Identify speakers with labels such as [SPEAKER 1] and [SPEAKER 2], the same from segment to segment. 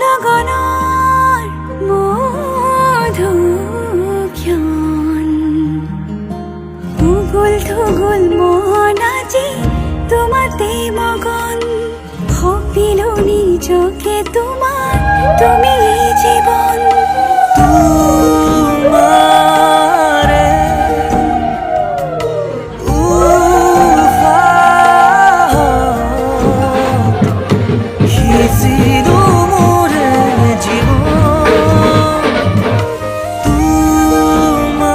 [SPEAKER 1] মধুনগৰৰ মধুক্ষণ উগুল থুগুল মন আজি তোমাতে মগন ভাবিলো নিজকে তোমাৰ তুমি জীবন
[SPEAKER 2] তোমারে সিঁচিলো মোরে জীবন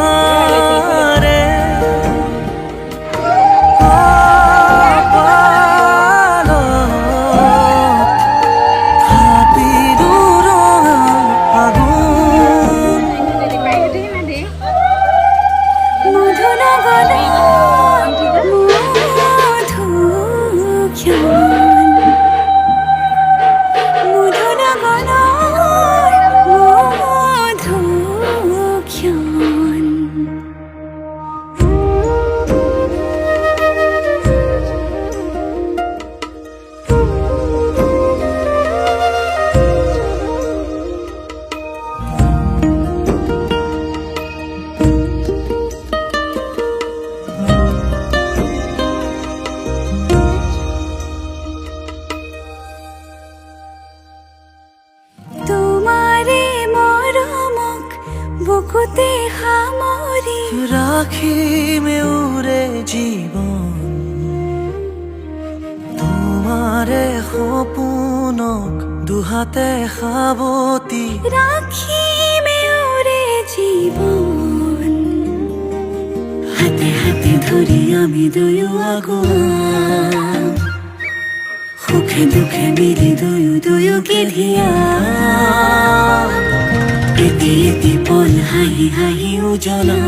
[SPEAKER 2] তোমারে ভাবিলো রঙা আগুন
[SPEAKER 1] মধুনগৰৰ মধুক্ষণ মধুনগৰৰ মধুক্ষণ তোমাৰে মৰমক বুকুতে সামৰি
[SPEAKER 2] রাখিমে উরে জীবন তোমারে সপোনক দুহাতে সাবতি
[SPEAKER 1] ৰাখিমে ওৰে জীৱন হাতে হাতে ধৰি আমি দুয়ো আগুৱা সুখে দুখে মিলি দুয়ো দুয়োকে ধিয়া এটি এটি পল হাঁহি হাঁহি উজলা